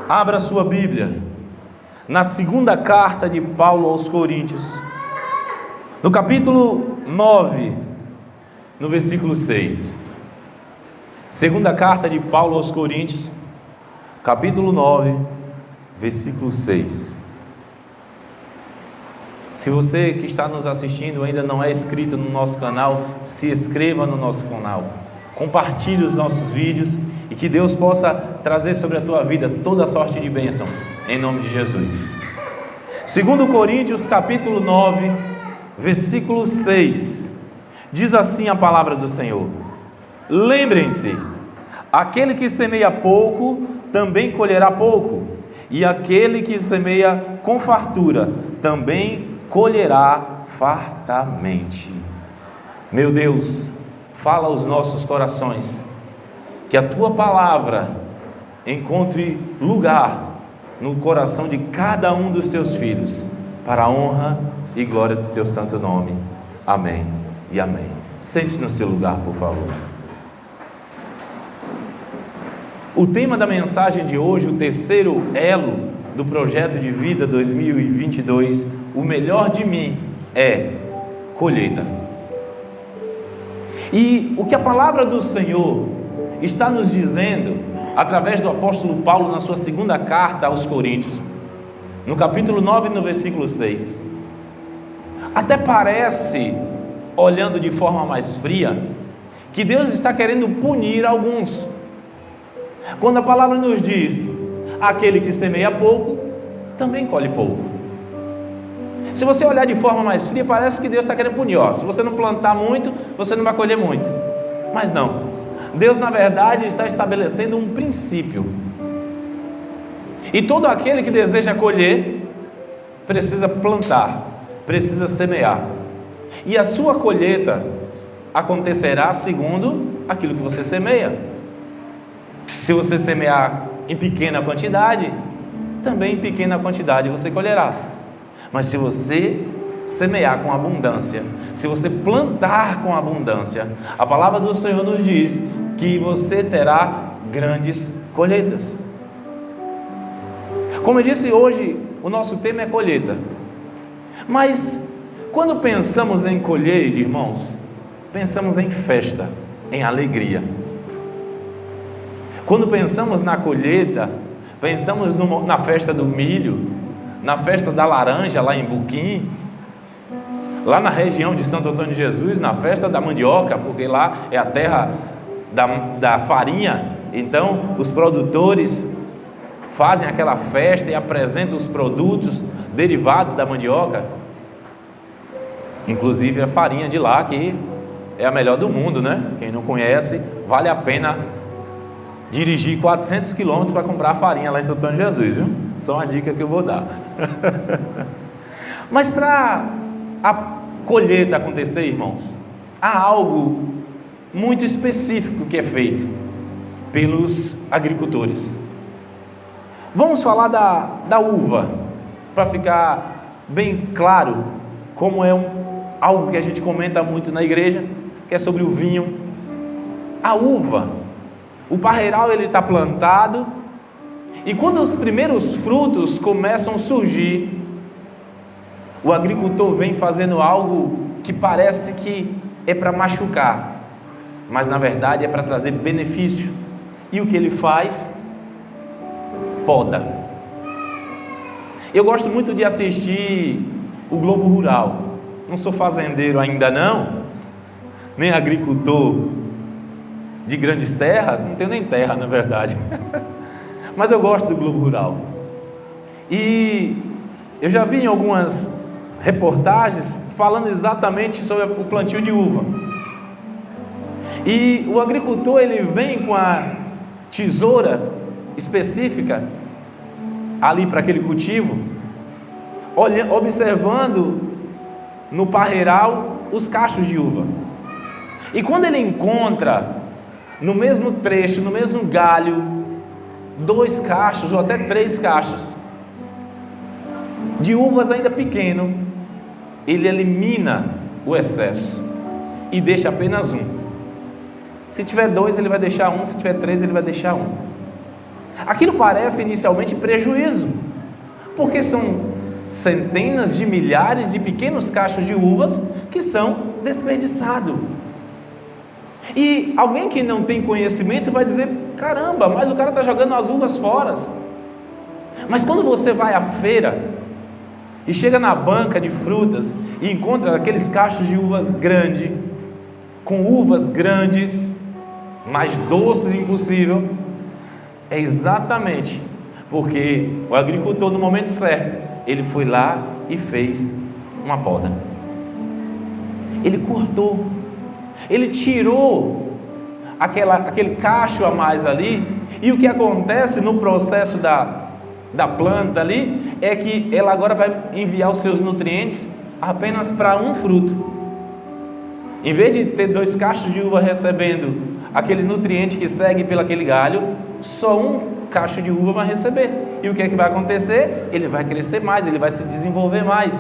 Abra sua Bíblia na segunda carta de Paulo aos Coríntios, no capítulo 9, no versículo 6. Segunda carta de Paulo aos Coríntios, capítulo 9, versículo 6. Se você que está nos assistindo ainda não é inscrito no nosso canal, se inscreva no nosso canal, compartilhe os nossos vídeos e que Deus possa trazer sobre a tua vida toda a sorte de bênção, em nome de Jesus. 2 Coríntios capítulo 9, versículo 6, diz assim a palavra do Senhor: lembrem-se, aquele que semeia pouco, também colherá pouco, e aquele que semeia com fartura, também colherá fartamente. Meu Deus, fala aos nossos corações, que a tua palavra encontre lugar no coração de cada um dos teus filhos, para a honra e glória do teu santo nome. Amém e amém. Sente-se no seu lugar, por favor. O tema da mensagem de hoje, o terceiro elo do projeto de vida 2022, o melhor de mim, é colheita. E o que a palavra do Senhor está nos dizendo, através do apóstolo Paulo, na sua segunda carta aos Coríntios, no capítulo 9, no versículo 6, até parece, olhando de forma mais fria, que Deus está querendo punir alguns, quando a palavra nos diz: aquele que semeia pouco, também colhe pouco. Se você olhar de forma mais fria, parece que Deus está querendo punir. Se você não plantar muito, você não vai colher muito. Mas não, Deus na verdade está estabelecendo um princípio, e todo aquele que deseja colher, precisa plantar, precisa semear, e a sua colheita acontecerá segundo aquilo que você semeia. Se você semear em pequena quantidade, também em pequena quantidade você colherá. Mas se você semear com abundância, se você plantar com abundância, a palavra do Senhor nos diz que você terá grandes colheitas. Como eu disse, hoje o nosso tema é colheita. Mas quando pensamos em colher, irmãos, pensamos em festa, em alegria. Quando pensamos na colheita, pensamos na festa do milho, na festa da laranja lá em Buquim, lá na região de Santo Antônio de Jesus, na festa da mandioca, porque lá é a terra da farinha. Então os produtores fazem aquela festa e apresentam os produtos derivados da mandioca, inclusive a farinha de lá, que é a melhor do mundo, né? Quem não conhece, vale a pena dirigir 400 quilômetros para comprar farinha lá em Santo Antônio de Jesus, viu? Só uma dica que eu vou dar. Mas para a colheita acontecer, irmãos, há algo muito específico que é feito pelos agricultores. Vamos falar da uva, para ficar bem claro como é algo que a gente comenta muito na igreja, que é sobre o vinho. A uva, o parreiral, ele está plantado, e quando os primeiros frutos começam a surgir, o agricultor vem fazendo algo que parece que é para machucar, mas na verdade é para trazer benefício. E o que ele faz? Poda. Eu gosto muito de assistir o Globo Rural. Não sou fazendeiro ainda não, nem agricultor de grandes terras, não tenho nem terra na verdade, mas eu gosto do Globo Rural. E eu já vi em algumas reportagens falando exatamente sobre o plantio de uva. E o agricultor, ele vem com a tesoura específica ali para aquele cultivo, observando no parreiral os cachos de uva. E quando ele encontra no mesmo trecho, no mesmo galho, 2 cachos ou até 3 cachos de uvas ainda pequeno, ele elimina o excesso e deixa apenas um. Se tiver 2, ele vai deixar um. Se tiver 3, ele vai deixar um. Aquilo parece inicialmente prejuízo, porque são centenas de milhares de pequenos cachos de uvas que são desperdiçados. E alguém que não tem conhecimento vai dizer: caramba, mas o cara está jogando as uvas fora. Mas quando você vai à feira e chega na banca de frutas e encontra aqueles cachos de uva grande, com uvas grandes, mais doces impossível, é exatamente porque o agricultor, no momento certo, ele foi lá e fez uma poda. Ele cortou, ele tirou aquele cacho a mais ali. E o que acontece no processo da planta ali é que ela agora vai enviar os seus nutrientes apenas para um fruto. Em vez de ter 2 cachos de uva recebendo aquele nutriente que segue pelo aquele galho, só um cacho de uva vai receber. E o que é que vai acontecer? Ele vai crescer mais, ele vai se desenvolver mais.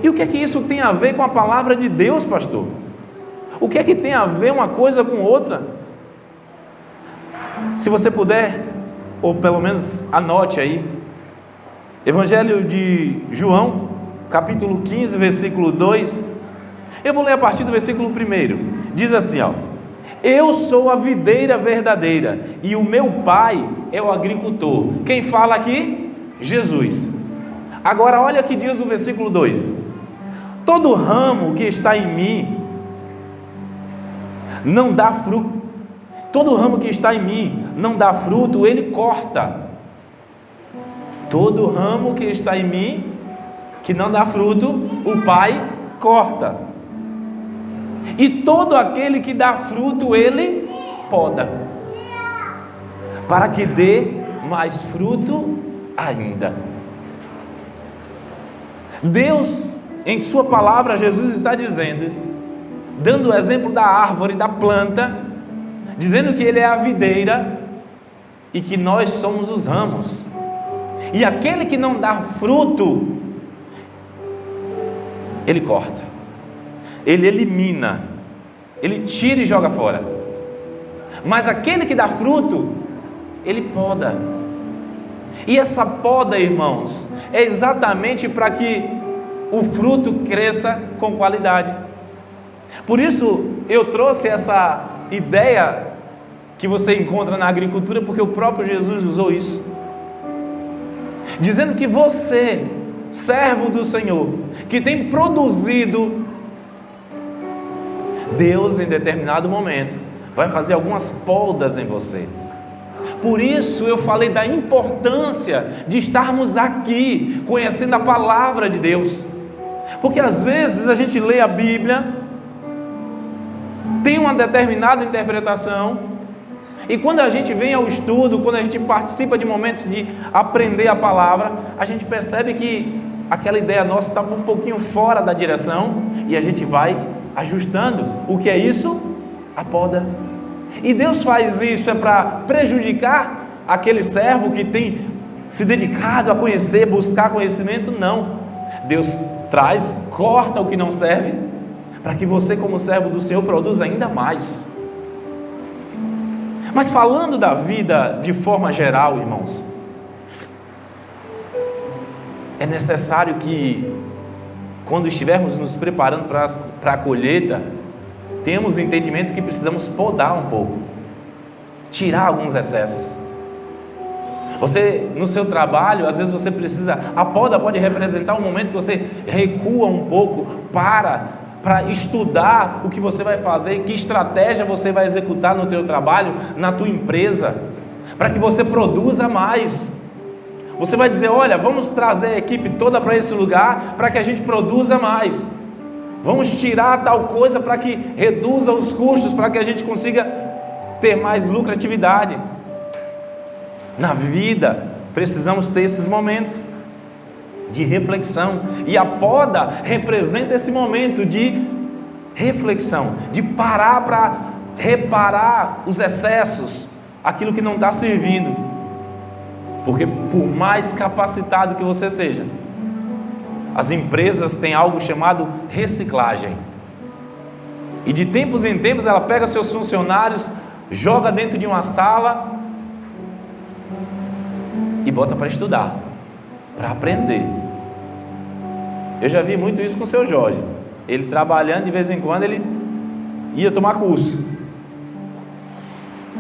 E o que é que isso tem a ver com a palavra de Deus, pastor? O que é que tem a ver uma coisa com outra? Se você puder, ou pelo menos anote aí, Evangelho de João, capítulo 15, versículo 2. Eu vou ler a partir do versículo 1. Diz assim, ó: eu sou a videira verdadeira e o meu pai é o agricultor. Quem fala aqui? Jesus. Agora olha o que diz o versículo 2: todo ramo que está em mim não dá fruto, todo ramo que está em mim não dá fruto, ele corta. Todo ramo que está em mim que não dá fruto, o pai corta. E todo aquele que dá fruto, ele poda, para que dê mais fruto ainda. Deus, em sua palavra, Jesus está dizendo, dando o exemplo da árvore, da planta, dizendo que ele é a videira e que nós somos os ramos. E aquele que não dá fruto, ele corta, ele elimina, ele tira e joga fora. Mas aquele que dá fruto, ele poda. E essa poda, irmãos, é exatamente para que o fruto cresça com qualidade. Por isso eu trouxe essa ideia que você encontra na agricultura, porque o próprio Jesus usou isso, dizendo que você, servo do Senhor, que tem produzido, Deus em determinado momento vai fazer algumas podas em você. Por isso eu falei da importância de estarmos aqui conhecendo a palavra de Deus, porque às vezes a gente lê a Bíblia, tem uma determinada interpretação, e quando a gente vem ao estudo, quando a gente participa de momentos de aprender a palavra, a gente percebe que aquela ideia nossa estava um pouquinho fora da direção, e a gente vai ajustando. O que é isso? A poda. E Deus faz isso para prejudicar aquele servo que tem se dedicado a conhecer, buscar conhecimento? Não. Deus traz, corta o que não serve, para que você, como servo do Senhor, produza ainda mais. Mas falando da vida de forma geral, irmãos, é necessário que, quando estivermos nos preparando para a colheita, temos o entendimento que precisamos podar um pouco, tirar alguns excessos. Você, no seu trabalho, às vezes você precisa, a poda pode representar um momento que você recua um pouco, para estudar o que você vai fazer, que estratégia você vai executar no teu trabalho, na tua empresa, para que você produza mais. Você vai dizer: olha, vamos trazer a equipe toda para esse lugar, para que a gente produza mais. Vamos tirar tal coisa para que reduza os custos, para que a gente consiga ter mais lucratividade. Na vida, precisamos ter esses momentos de reflexão, e a poda representa esse momento de reflexão, de parar para reparar os excessos, aquilo que não está servindo, porque por mais capacitado que você seja, as empresas têm algo chamado reciclagem, e de tempos em tempos ela pega seus funcionários, joga dentro de uma sala e bota para estudar, para aprender. Eu já vi muito isso com o seu Jorge. Ele trabalhando, de vez em quando ele ia tomar curso.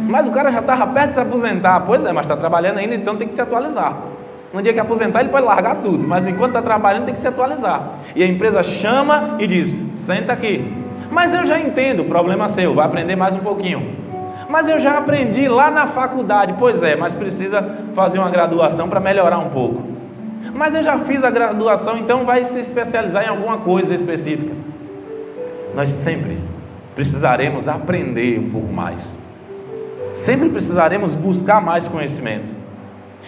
Mas o cara já estava perto de se aposentar. Pois é, mas está trabalhando ainda, então tem que se atualizar. No dia que aposentar, ele pode largar tudo, mas enquanto está trabalhando, tem que se atualizar. E a empresa chama e diz: senta aqui. Mas eu já entendo, problema seu, vai aprender mais um pouquinho. Mas eu já aprendi lá na faculdade. Pois é, mas precisa fazer uma graduação para melhorar um pouco. Mas eu já fiz a graduação, então vai se especializar em alguma coisa específica. Nós sempre precisaremos aprender um pouco mais. Sempre precisaremos buscar mais conhecimento.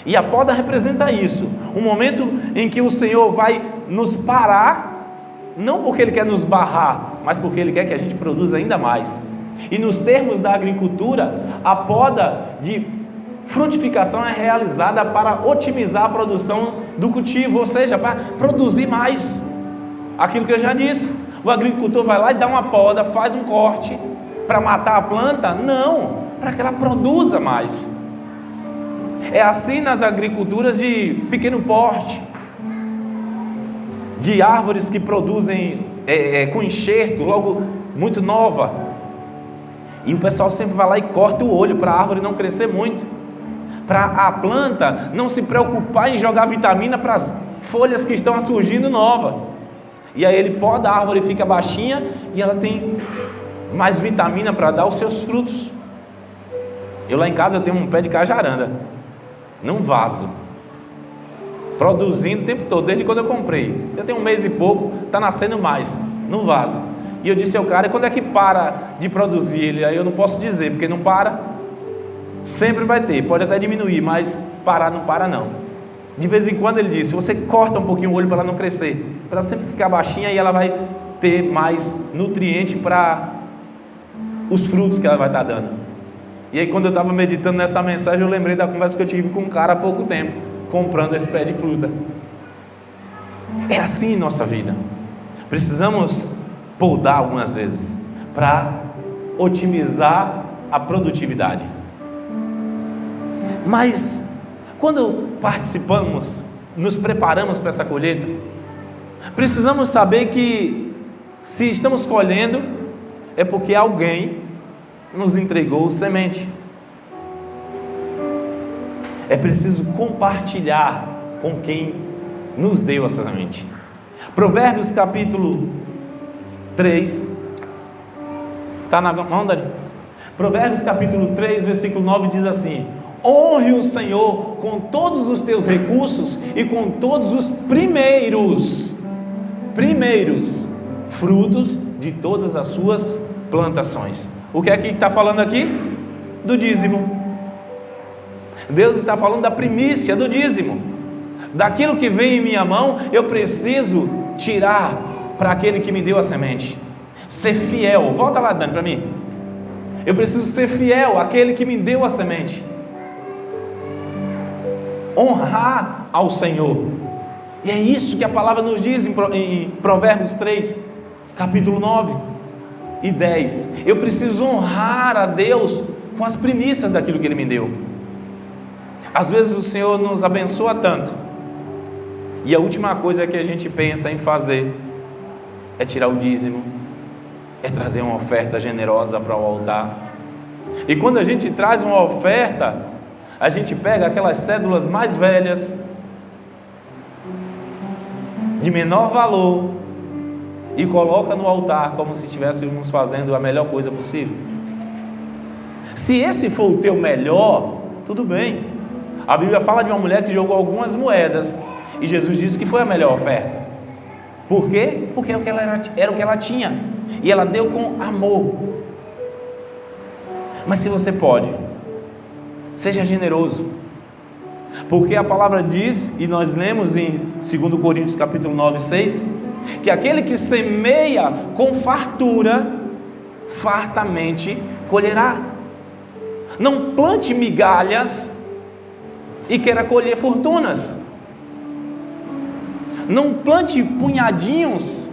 E a poda representa isso, um momento em que o Senhor vai nos parar, não porque Ele quer nos barrar, mas porque Ele quer que a gente produza ainda mais. E nos termos da agricultura, a poda de frutificação é realizada para otimizar a produção do cultivo, ou seja, para produzir mais. Aquilo que eu já disse, o agricultor vai lá e dá uma poda, faz um corte para matar a planta? Não, para que ela produza mais. É assim nas agriculturas de pequeno porte, de árvores que produzem com enxerto, logo muito nova. E o pessoal sempre vai lá e corta o olho para a árvore não crescer muito, para a planta não se preocupar em jogar vitamina para as folhas que estão surgindo novas. E aí ele poda a árvore, fica baixinha e ela tem mais vitamina para dar os seus frutos. Eu lá em casa eu tenho um pé de cajaranda, num vaso, produzindo o tempo todo, desde quando eu comprei. Eu tenho 1 mês e pouco, está nascendo mais, no vaso. E eu disse ao cara: quando é que para de produzir? Ele: aí eu não posso dizer, porque não para, sempre vai ter, pode até diminuir, mas parar não para não. De vez em quando ele disse: você corta um pouquinho o olho para ela não crescer, para ela sempre ficar baixinha e ela vai ter mais nutriente para os frutos que ela vai estar dando. E aí quando eu estava meditando nessa mensagem, eu lembrei da conversa que eu tive com um cara há pouco tempo, comprando esse pé de fruta. É assim em nossa vida. Precisamos podar algumas vezes para otimizar a produtividade. Mas quando participamos, nos preparamos para essa colheita, precisamos saber que se estamos colhendo é porque alguém nos entregou semente. É preciso compartilhar com quem nos deu essa semente. Provérbios capítulo 3, está na mão, Dani? Provérbios capítulo 3, versículo 9 diz assim: honre o Senhor com todos os teus recursos e com todos os primeiros frutos de todas as suas plantações. O que é que está falando aqui? Do dízimo. Deus está falando da primícia, do dízimo. Daquilo que vem em minha mão, eu preciso tirar para aquele que me deu a semente. Ser fiel. Volta lá, Dani, para mim. Eu preciso ser fiel àquele que me deu a semente. Honrar ao Senhor. E é isso que a palavra nos diz em Provérbios 3, capítulo 9 e 10. Eu preciso honrar a Deus com as primícias daquilo que Ele me deu. Às vezes o Senhor nos abençoa tanto, e a última coisa que a gente pensa em fazer é tirar o dízimo, é trazer uma oferta generosa para o altar. E quando a gente traz uma oferta, a gente pega aquelas cédulas mais velhas, de menor valor, e coloca no altar como se estivéssemos fazendo a melhor coisa possível. Se esse for o teu melhor, tudo bem. A Bíblia fala de uma mulher que jogou algumas moedas e Jesus disse que foi a melhor oferta. Por quê? Porque era o que ela tinha, e ela deu com amor. Mas se você pode, seja generoso, porque a palavra diz, e nós lemos em 2 Coríntios capítulo 9, 6, que aquele que semeia com fartura, fartamente colherá. Não plante migalhas e queira colher fortunas. Não plante punhadinhos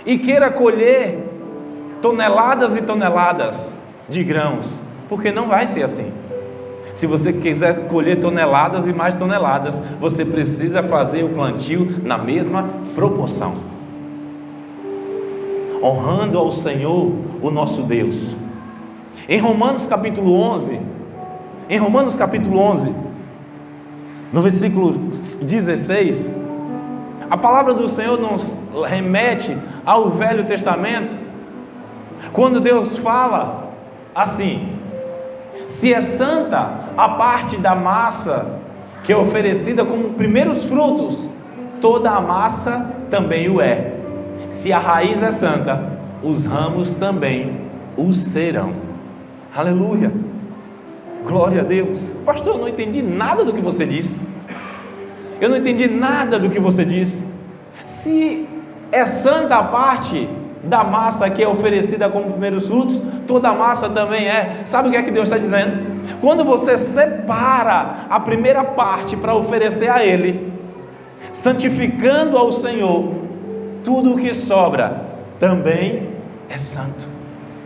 e queira colher toneladas e toneladas de grãos, porque não vai ser assim. Se você quiser colher toneladas e mais toneladas, você precisa fazer o plantio na mesma proporção, honrando ao Senhor, o nosso Deus. Em Romanos capítulo 11, no versículo 16, a palavra do Senhor nos remete ao Velho Testamento, quando Deus fala assim: se é santa a parte da massa que é oferecida como primeiros frutos, toda a massa também o é. Se a raiz é santa, os ramos também o serão. Aleluia, glória a Deus. Pastor, eu não entendi nada do que você disse. Eu não entendi nada do que você disse. Se é santa a parte da massa que é oferecida como primeiros frutos, toda a massa também é. Sabe o que é que Deus está dizendo? Quando você separa a primeira parte para oferecer a Ele, santificando ao Senhor, tudo o que sobra também é santo.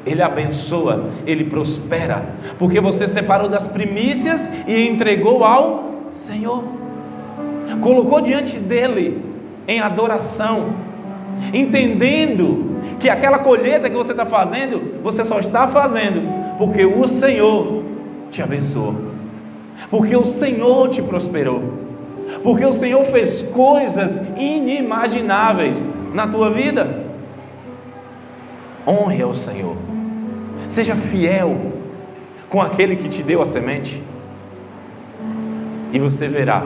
Ele abençoa, Ele prospera, porque você separou das primícias e entregou ao Senhor, colocou diante dEle em adoração, entendendo que aquela colheita que você está fazendo, você só está fazendo porque o Senhor te abençoou, porque o Senhor te prosperou, porque o Senhor fez coisas inimagináveis na tua vida. Honre ao Senhor, seja fiel com aquele que te deu a semente, e você verá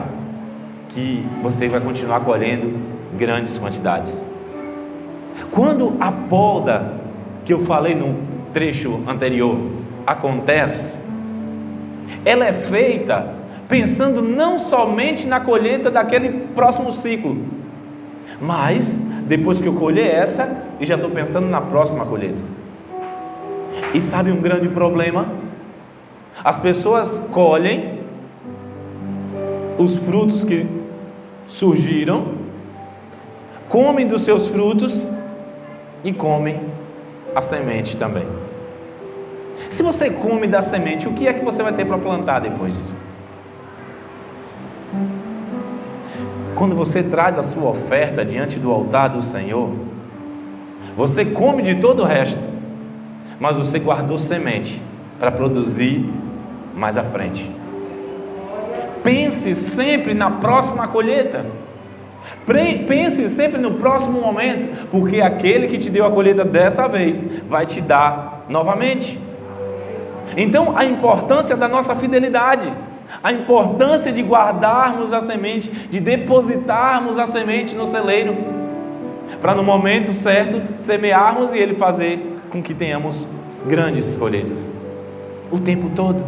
que você vai continuar colhendo grandes quantidades. Quando a poda, que eu falei no trecho anterior, acontece, ela é feita pensando não somente na colheita daquele próximo ciclo, mas depois que eu colher essa, eu já estou pensando na próxima colheita. E sabe um grande problema? As pessoas colhem os frutos que surgiram, comem dos seus frutos e comem a semente também. Se você come da semente, o que é que você vai ter para plantar depois? Quando você traz a sua oferta diante do altar do Senhor, você come de todo o resto, mas você guardou semente para produzir mais à frente. Pense sempre na próxima colheita, pense sempre no próximo momento, porque aquele que te deu a colheita dessa vez vai te dar novamente. Então, a importância da nossa fidelidade, a importância de guardarmos a semente, de depositarmos a semente no celeiro, para no momento certo semearmos e Ele fazer com que tenhamos grandes colheitas, o tempo todo,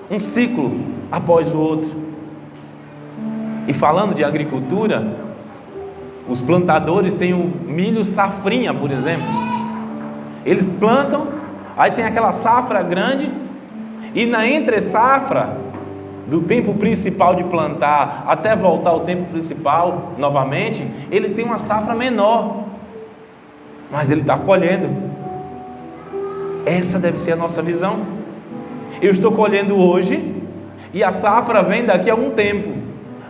um ciclo após o outro. E falando de agricultura, os plantadores têm o milho safrinha, por exemplo. Eles plantam, aí tem aquela safra grande, e na entre safra, do tempo principal de plantar até voltar ao tempo principal novamente, ele tem uma safra menor, mas ele está colhendo. Essa deve ser a nossa visão. Eu estou colhendo hoje e a safra vem daqui a algum tempo,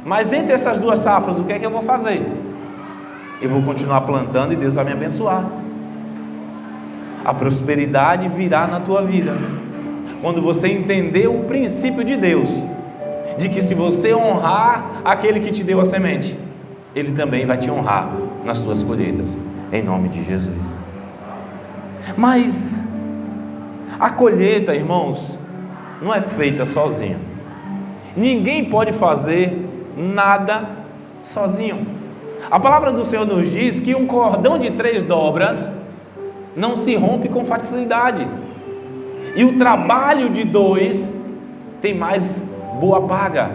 mas entre essas duas safras, o que é que eu vou fazer? Eu vou continuar plantando e Deus vai me abençoar. A prosperidade virá na tua vida quando você entender o princípio de Deus, de que se você honrar aquele que te deu a semente, Ele também vai te honrar nas tuas colheitas, em nome de Jesus. Mas a colheita, irmãos, não é feita sozinho. Ninguém pode fazer nada sozinho. A palavra do Senhor nos diz que um cordão de 3 dobras não se rompe com facilidade, e o trabalho de 2 tem mais boa paga.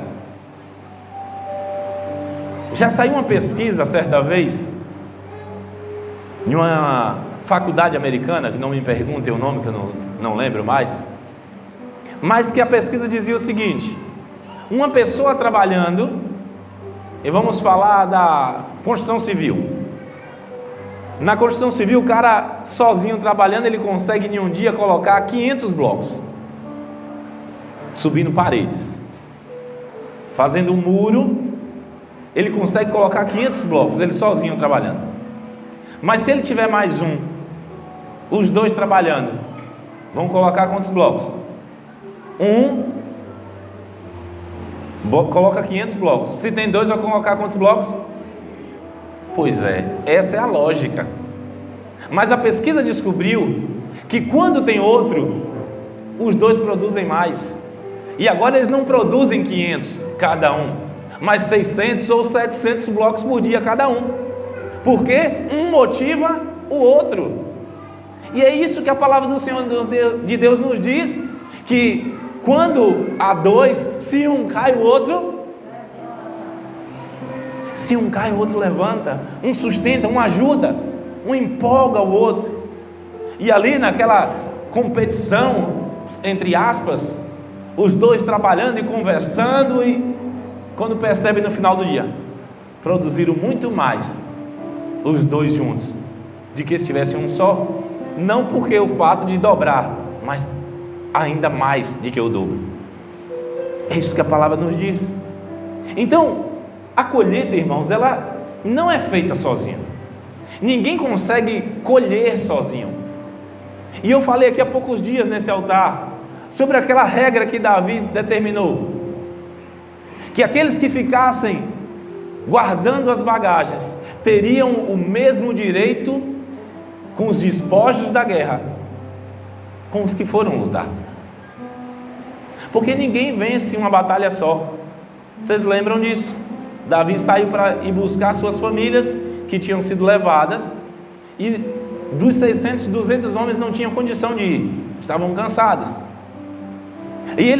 Já saiu uma pesquisa certa vez em uma faculdade americana, que não me perguntem o nome, que eu não lembro mais, mas que a pesquisa dizia o seguinte: uma pessoa trabalhando, e vamos falar da construção civil. Na construção civil, o cara sozinho trabalhando, ele consegue em um dia colocar 500 blocos. subindo paredes, fazendo um muro. Ele consegue colocar 500 blocos, ele sozinho trabalhando. Mas se ele tiver mais um, os dois trabalhando, vão colocar quantos blocos? Coloca 500 blocos. Se tem dois, vai colocar quantos blocos? Pois é, essa é a lógica. Mas a pesquisa descobriu que quando tem outro, os dois produzem mais. E agora eles não produzem 500 cada um, mas 600 ou 700 blocos por dia cada um. Porque um motiva o outro. E é isso que a palavra do Senhor de Deus nos diz, que quando há dois, se um cai o outro, levanta, um sustenta, um ajuda, um empolga o outro. E ali naquela competição, entre aspas, os dois trabalhando e conversando, e quando percebem no final do dia, produziram muito mais os dois juntos, de que se tivesse um só. Não porque o fato de dobrar, mas ainda mais de que o dobro. É isso que a palavra nos diz. Então, a colheita, irmãos, ela não é feita sozinha. Ninguém consegue colher sozinho. E eu falei aqui há poucos dias nesse altar sobre aquela regra que Davi determinou, que aqueles que ficassem guardando as bagagens teriam o mesmo direito com os despojos da guerra com os que foram lutar. Porque ninguém vence uma batalha só. Vocês lembram disso? Davi saiu para ir buscar suas famílias que tinham sido levadas, e dos 600, 200 homens não tinham condição de ir, estavam cansados. E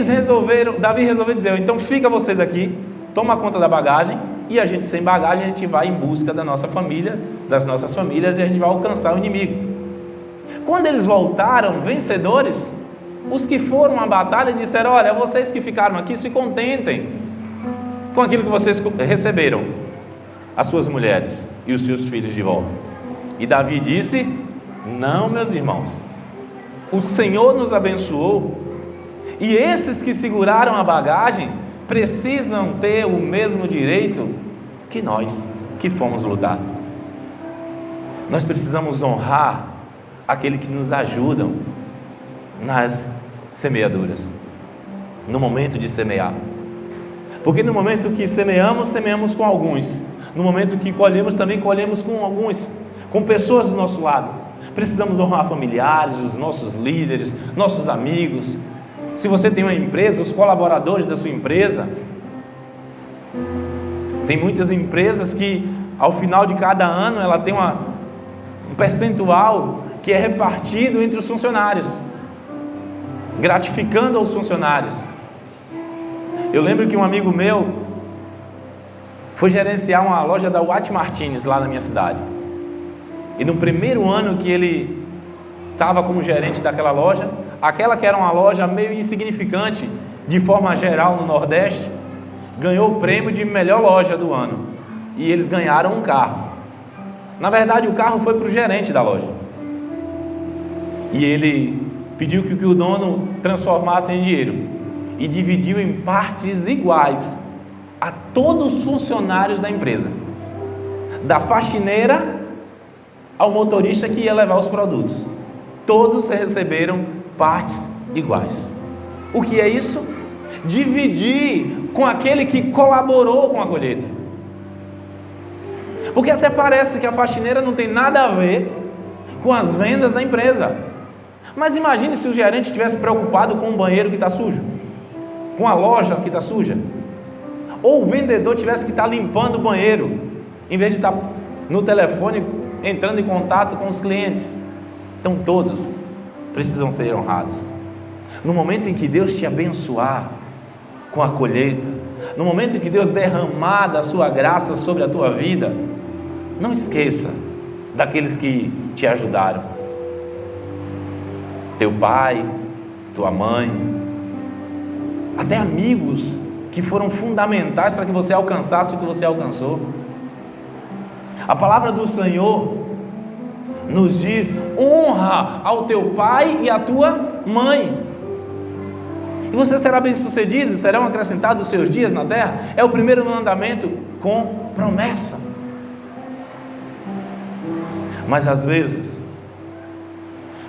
Davi resolveu dizer: então fica vocês aqui, toma conta da bagagem, e a gente sem bagagem, a gente vai em busca da nossa família, das nossas famílias, e a gente vai alcançar o inimigo. Quando eles voltaram vencedores, os que foram à batalha disseram: olha, vocês que ficaram aqui, se contentem com aquilo que vocês receberam, as suas mulheres e os seus filhos de volta. E Davi disse: não, meus irmãos, o Senhor nos abençoou, e esses que seguraram a bagagem precisam ter o mesmo direito que nós que fomos lutar. Nós precisamos honrar aquele que nos ajudam nas semeaduras, no momento de semear. Porque no momento que semeamos, semeamos com alguns. No momento que colhemos, também colhemos com alguns, com pessoas do nosso lado. Precisamos honrar familiares, os nossos líderes, nossos amigos. Se você tem uma empresa, os colaboradores da sua empresa. Tem muitas empresas que ao final de cada ano ela tem um percentual que é repartido entre os funcionários, gratificando aos funcionários. Eu lembro que um amigo meu foi gerenciar uma loja da Watt Martins lá na minha cidade, e no primeiro ano que ele estava como gerente daquela loja, aquela que era uma loja meio insignificante de forma geral no Nordeste, ganhou o prêmio de melhor loja do ano, e eles ganharam um carro. Na verdade, o carro foi para o gerente da loja, e ele pediu que o dono transformasse em dinheiro e dividiu em partes iguais a todos os funcionários da empresa, da faxineira ao motorista que ia levar os produtos. Todos receberam partes iguais. O que é isso? Dividir com aquele que colaborou com a colheita. Porque até parece que a faxineira não tem nada a ver com as vendas da empresa. Mas imagine se o gerente estivesse preocupado com o banheiro que está sujo, com a loja que está suja, ou o vendedor tivesse que estar limpando o banheiro, em vez de estar no telefone entrando em contato com os clientes. Então todos precisam ser honrados. No momento em que Deus te abençoar com a colheita, no momento em que Deus derramar da sua graça sobre a tua vida, não esqueça daqueles que te ajudaram. Teu pai, tua mãe, até amigos que foram fundamentais para que você alcançasse o que você alcançou. A palavra do Senhor nos diz: honra ao teu pai e à tua mãe. E você será bem-sucedido, serão acrescentados os seus dias na terra. É o primeiro mandamento com promessa. Mas às vezes,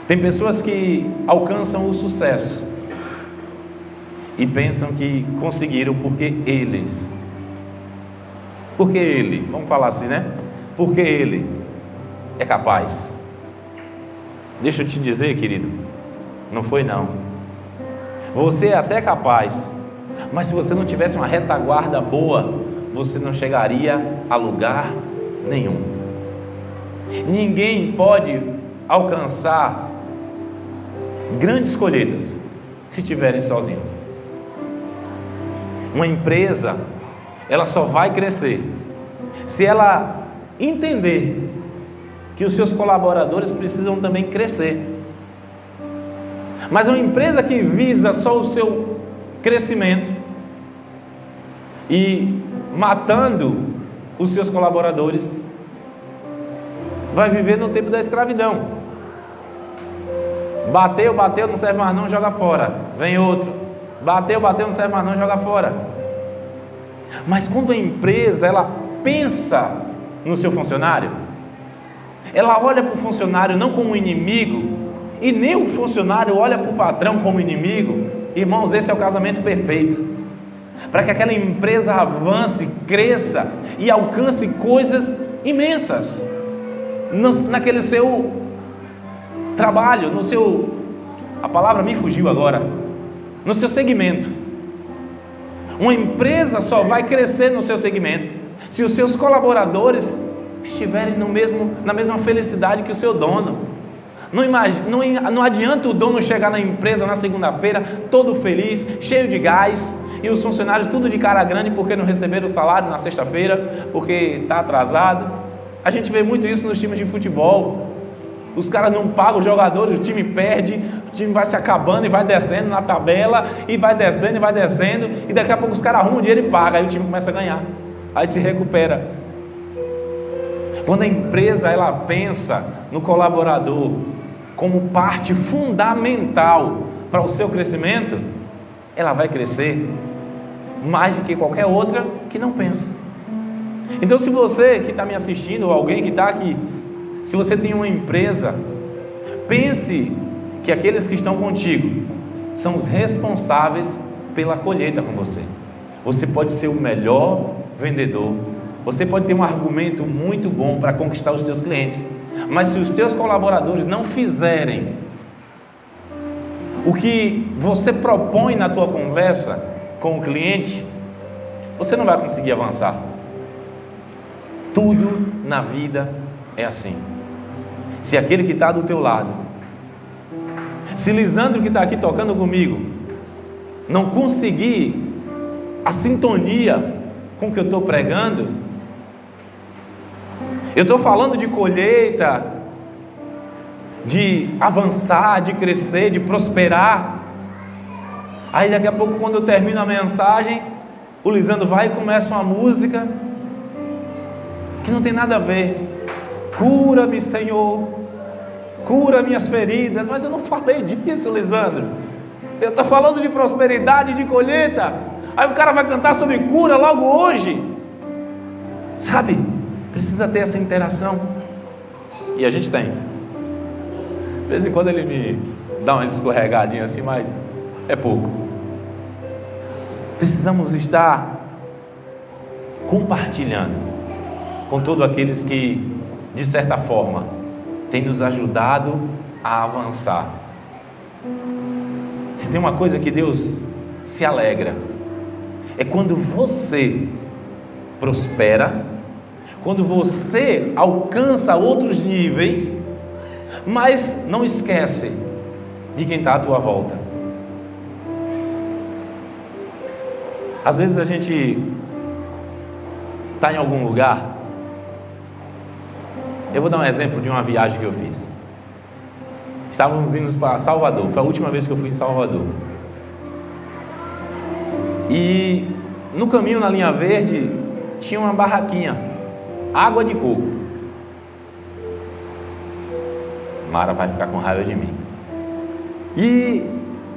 tem pessoas que alcançam o sucesso e pensam que conseguiram porque ele, vamos falar assim, né? Porque ele é capaz. Deixa eu te dizer, querido, não foi não. Você é até capaz, mas se você não tivesse uma retaguarda boa, você não chegaria a lugar nenhum. Ninguém pode alcançar grandes colheitas se estiverem sozinhos. Uma empresa, ela só vai crescer se ela entender que os seus colaboradores precisam também crescer. Mas uma empresa que visa só o seu crescimento e matando os seus colaboradores, vai viver no tempo da escravidão. Bateu, não serve mais não, joga fora. Vem outro. Bateu, não serve mais não, joga fora. Mas quando a empresa, ela pensa no seu funcionário, ela olha para o funcionário não como inimigo, e nem o funcionário olha para o patrão como inimigo. Irmãos, esse é o casamento perfeito, para que aquela empresa avance, cresça e alcance coisas imensas naquele seu trabalho, a palavra me fugiu agora, no seu segmento. Uma empresa só vai crescer no seu segmento se os seus colaboradores estiverem na mesma felicidade que o seu dono. Não adianta o dono chegar na empresa na segunda-feira todo feliz, cheio de gás, e os funcionários tudo de cara grande porque não receberam o salário na sexta-feira, porque está atrasado. A gente vê muito isso nos times de futebol. Os caras não pagam os jogadores, o time perde, o time vai se acabando e vai descendo na tabela, e vai descendo, e daqui a pouco os caras arrumam o dinheiro e pagam, aí o time começa a ganhar, aí se recupera. Quando a empresa, ela pensa no colaborador como parte fundamental para o seu crescimento, ela vai crescer mais do que qualquer outra que não pensa. Então, se você que está me assistindo, ou alguém que está aqui, se você tem uma empresa, pense que aqueles que estão contigo são os responsáveis pela colheita com você. Você pode ser o melhor vendedor, você pode ter um argumento muito bom para conquistar os teus clientes, mas se os teus colaboradores não fizerem o que você propõe na tua conversa com o cliente, você não vai conseguir avançar. Tudo na vida é assim. Se aquele que está do teu lado, se Lisandro que está aqui tocando comigo, não conseguir a sintonia com o que eu estou pregando, eu estou falando de colheita, de avançar, de crescer, de prosperar. Aí daqui a pouco, quando eu termino a mensagem, o Lisandro vai e começa uma música que não tem nada a ver. Cura-me, Senhor, cura minhas feridas. Mas eu não falei disso, Lisandro. Eu estou falando de prosperidade, de colheita. Aí o cara vai cantar sobre cura logo hoje. Sabe, precisa ter essa interação. E a gente tem. De vez em quando ele me dá umas escorregadinhas assim, mas é pouco. Precisamos estar compartilhando com todos aqueles que, de certa forma, têm nos ajudado a avançar. Se tem uma coisa que Deus se alegra, é quando você prospera, quando você alcança outros níveis, mas não esquece de quem está à tua volta. Às vezes a gente está em algum lugar. Eu vou dar um exemplo de uma viagem que eu fiz. Estávamos indo para Salvador, foi a última vez que eu fui em Salvador. E no caminho, na linha verde, tinha uma barraquinha, água de coco. Mara vai ficar com raiva de mim. E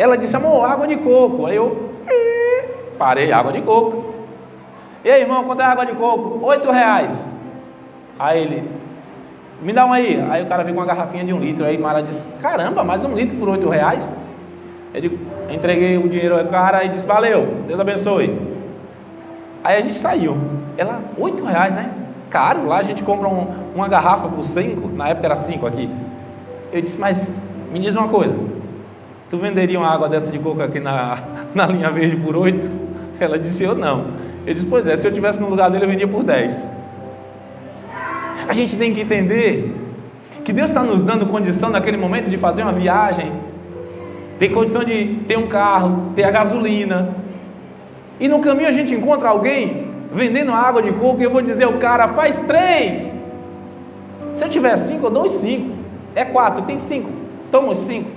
ela disse: amor, água de coco. Aí eu parei, água de coco. E aí, irmão, quanto é água de coco? R$8. Aí ele: me dá um aí. Aí o cara veio com uma garrafinha de 1 litro. Aí Mara disse: caramba, mais 1 litro por R$8? Eu entreguei o dinheiro ao cara e disse: valeu, Deus abençoe. Aí a gente saiu. Ela: R$8, né? Caro, lá a gente compra uma garrafa por 5, na época era 5 aqui. Eu disse: mas me diz uma coisa, tu venderia uma água dessa de coco aqui na linha verde por 8? Ela disse: eu não. Eu disse: pois é, se eu estivesse no lugar dele eu vendia por 10. A gente tem que entender que Deus está nos dando condição naquele momento de fazer uma viagem, ter condição de ter um carro, ter a gasolina, e no caminho a gente encontra alguém vendendo água de coco, e eu vou dizer ao cara: faz 3. Se eu tiver 5, eu dou os 5. É 4, tem 5, toma os 5.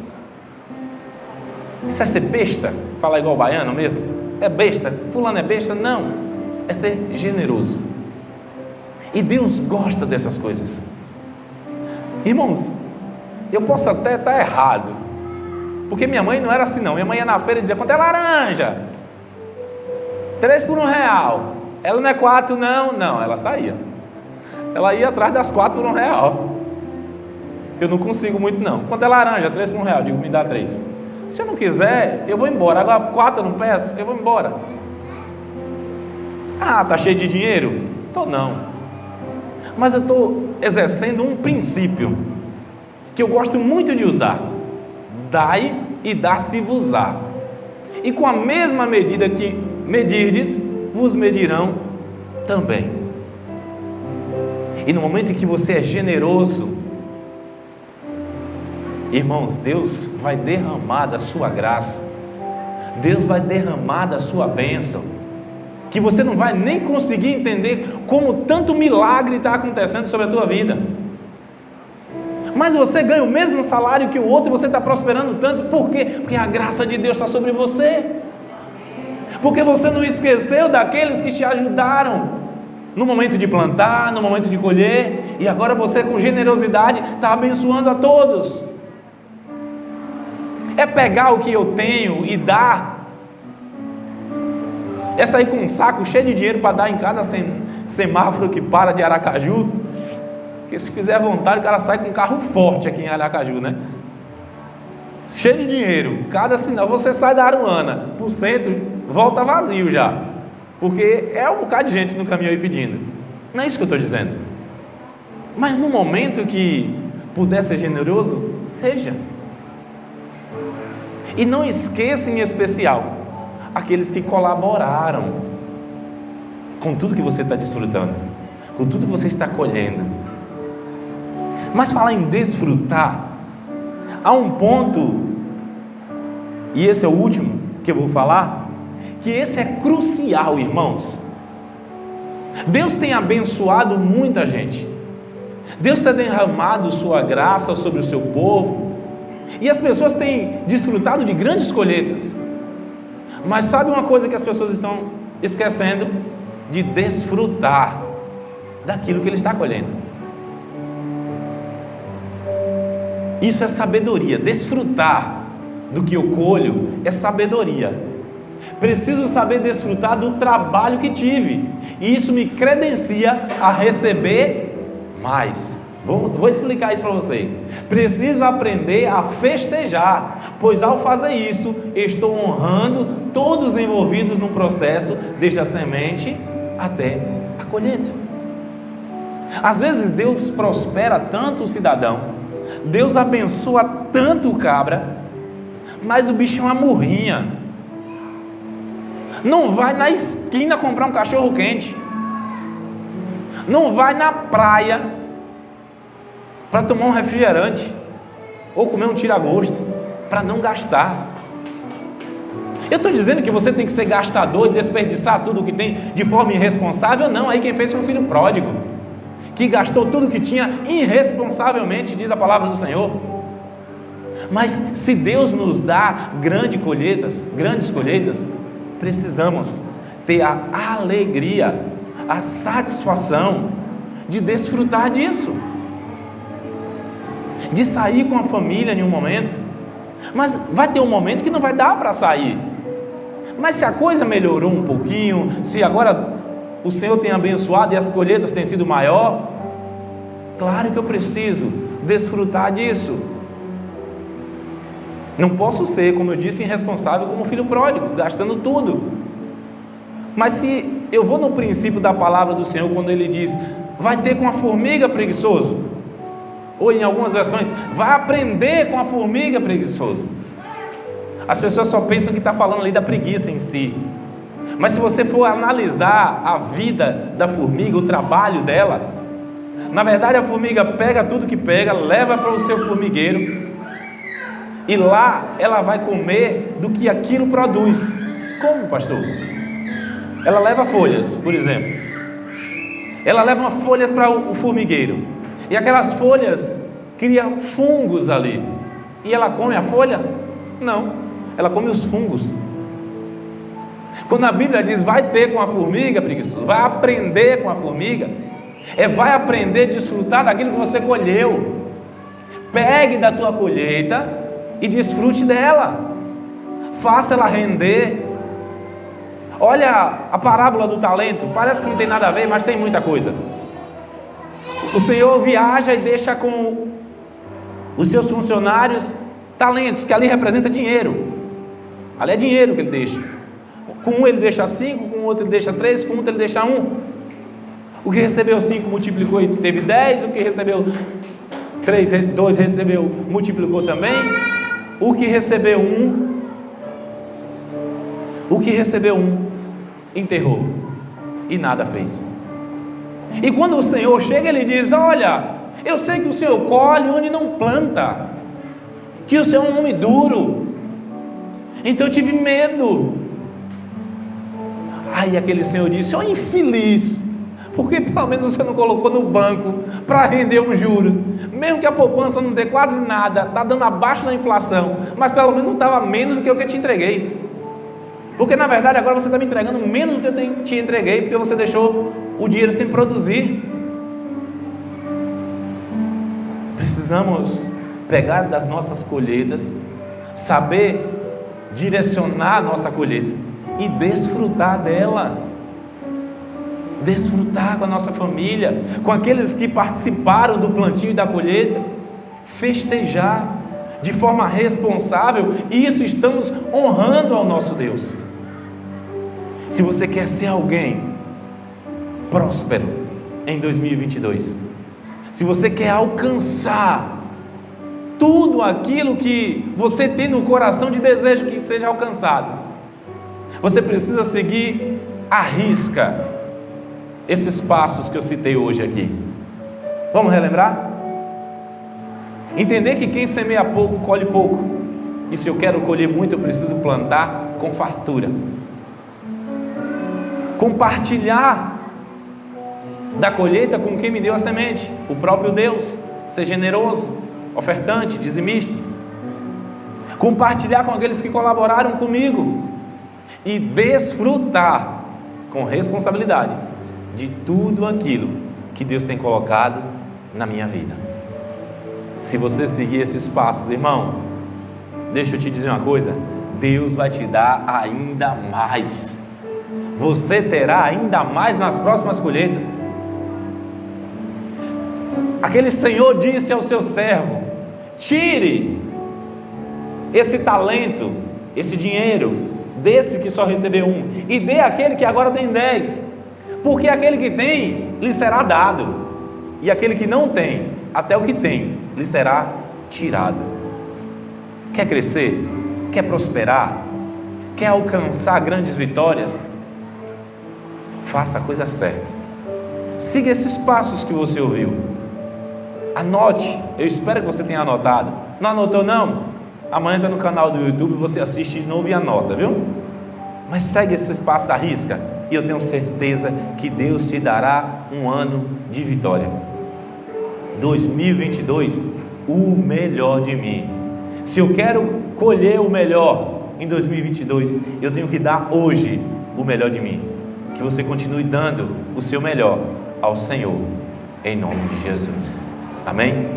Isso é ser besta? Falar igual baiano mesmo? É besta? Fulano é besta? Não, é ser generoso. E Deus gosta dessas coisas. Irmãos, eu posso até estar errado, porque minha mãe não era assim não. Minha mãe ia na feira e dizia: quanto é laranja? 3 por R$1. Ela não é 4 não? Não, ela saía. Ela ia atrás das 4 por R$1. Eu não consigo muito não. Quanto é laranja? 3 por R$1. Digo: me dá 3. Se eu não quiser, eu vou embora. Agora 4 eu não peço, eu vou embora. Ah, tá cheio de dinheiro? Tô não. Mas eu estou exercendo um princípio que eu gosto muito de usar: dai e dá-se-vos-á. E com a mesma medida que medirdes, vos medirão também. E no momento em que você é generoso, irmãos, Deus vai derramar da sua graça, Deus vai derramar da sua bênção, que você não vai nem conseguir entender como tanto milagre está acontecendo sobre a tua vida. Mas você ganha o mesmo salário que o outro e você está prosperando tanto. Por quê? Porque a graça de Deus está sobre você. Porque você não esqueceu daqueles que te ajudaram no momento de plantar, no momento de colher, e agora você, com generosidade, está abençoando a todos. É pegar o que eu tenho e dar. É sair com um saco cheio de dinheiro para dar em cada semáforo que para de Aracaju. Porque se fizer vontade, o cara sai com um carro forte aqui em Aracaju, né? Cheio de dinheiro. Cada sinal, você sai da Aruana para o centro, volta vazio já. Porque é um bocado de gente no caminho aí pedindo. Não é isso que eu estou dizendo. Mas no momento que puder ser generoso, seja. E não esqueça, em especial, aqueles que colaboraram com tudo que você está desfrutando, com tudo que você está colhendo. Mas falar em desfrutar, há um ponto, e esse é o último que eu vou falar, que esse é crucial, irmãos. Deus tem abençoado muita gente, Deus tem derramado sua graça sobre o seu povo, e as pessoas têm desfrutado de grandes colheitas. Mas sabe uma coisa que as pessoas estão esquecendo? De desfrutar daquilo que ele está colhendo. Isso é sabedoria. Desfrutar do que eu colho é sabedoria. Preciso saber desfrutar do trabalho que tive, e isso me credencia a receber mais. Vou explicar isso para você. Preciso aprender a festejar, pois ao fazer isso, estou honrando todos os envolvidos no processo, desde a semente até a colheita. Às vezes Deus prospera tanto o cidadão, Deus abençoa tanto o cabra, mas o bicho é uma murrinha. Não vai na esquina comprar um cachorro quente, não vai na praia para tomar um refrigerante ou comer um tira-gosto, para não gastar. Eu estou dizendo que você tem que ser gastador e desperdiçar tudo o que tem de forma irresponsável? Não, aí quem fez foi um filho pródigo, que gastou tudo que tinha irresponsavelmente, diz a palavra do Senhor. Mas se Deus nos dá grandes colheitas, precisamos ter a alegria, a satisfação de desfrutar disso, de sair com a família em um momento, Mas vai ter um momento que não vai dar para sair. Mas se a coisa melhorou um pouquinho, se agora o Senhor tem abençoado e as colheitas têm sido maior, claro que eu preciso desfrutar disso. Não posso ser, como eu disse, irresponsável como o filho pródigo, gastando tudo. Mas se eu vou no princípio da palavra do Senhor, quando Ele diz, vai ter com a formiga preguiçoso, ou em algumas versões, vai aprender com a formiga preguiçoso. As pessoas só pensam que está falando ali da preguiça em si. Mas se você for analisar a vida da formiga, o trabalho dela, na verdade a formiga pega tudo que pega, leva para o seu formigueiro, e lá ela vai comer do que aquilo produz. Como, pastor? Ela leva folhas, por exemplo. Ela leva folhas para o formigueiro, e aquelas folhas criam fungos ali. E ela come a folha? Não, ela come os fungos. Quando a Bíblia diz vai ter com a formiga preguiçoso, vai aprender com a formiga, vai aprender a desfrutar daquilo que você colheu. Pegue da tua colheita e desfrute dela, faça ela render. Olha a parábola do talento, parece que não tem nada a ver, mas tem muita coisa. O Senhor viaja e deixa com os seus funcionários talentos, que ali representa dinheiro. Ali é dinheiro que ele deixa. Com um ele deixa 5, com o outro ele deixa 3, com outro ele deixa 1. O que recebeu 5 multiplicou e teve 10, o que recebeu 2 recebeu, multiplicou também. O que recebeu 1 enterrou e nada fez. E quando o Senhor chega, Ele diz, olha, eu sei que o Senhor colhe onde não planta, que o Senhor é um homem duro, então eu tive medo. Aí aquele Senhor disse, ó infeliz, porque pelo menos você não colocou no banco para render um juros, mesmo que a poupança não dê quase nada, está dando abaixo da inflação, mas pelo menos não estava menos do que eu te entreguei. Porque na verdade agora você está me entregando menos do que eu te entreguei, porque você deixou o dinheiro sem produzir. Precisamos pegar das nossas colheitas, saber direcionar a nossa colheita e desfrutar dela. Desfrutar com a nossa família, com aqueles que participaram do plantio e da colheita, festejar de forma responsável, e isso estamos honrando ao nosso Deus. Se você quer ser alguém próspero em 2022, se você quer alcançar tudo aquilo que você tem no coração de desejo que seja alcançado, você precisa seguir à risca esses passos que eu citei hoje aqui. Vamos relembrar? Entender que quem semeia pouco, colhe pouco. E se eu quero colher muito, eu preciso plantar com fartura. Compartilhar da colheita com quem me deu a semente, o próprio Deus. Ser generoso, ofertante, dizimista. Compartilhar com aqueles que colaboraram comigo. E desfrutar com responsabilidade de tudo aquilo que Deus tem colocado na minha vida. Se você seguir esses passos, irmão, deixa eu te dizer uma coisa, Deus vai te dar ainda mais. Você terá ainda mais nas próximas colheitas. Aquele Senhor disse ao seu servo, tire esse talento, esse dinheiro, desse que só recebeu 1, e dê àquele que agora tem 10, porque aquele que tem, lhe será dado, e aquele que não tem, até o que tem, lhe será tirado. Quer crescer? Quer prosperar? Quer alcançar grandes vitórias? Faça a coisa certa. Siga esses passos que você ouviu. Anote. Eu espero que você tenha anotado. Não anotou não? Amanhã está no canal do YouTube, você assiste de novo e anota, viu? Mas segue esses passos à risca, e eu tenho certeza que Deus te dará um ano de vitória. 2022, o melhor de mim. Se eu quero colher o melhor em 2022, eu tenho que dar hoje o melhor de mim. Que você continue dando o seu melhor ao Senhor, em nome de Jesus. Amém?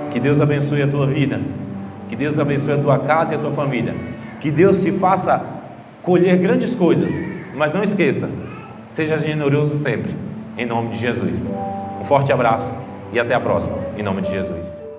Que Deus abençoe a tua vida, Que Deus abençoe a tua casa e a tua família. Que Deus te faça colher grandes coisas. Mas não esqueça, seja generoso sempre, em nome de Jesus. Um forte abraço e até a próxima, em nome de Jesus.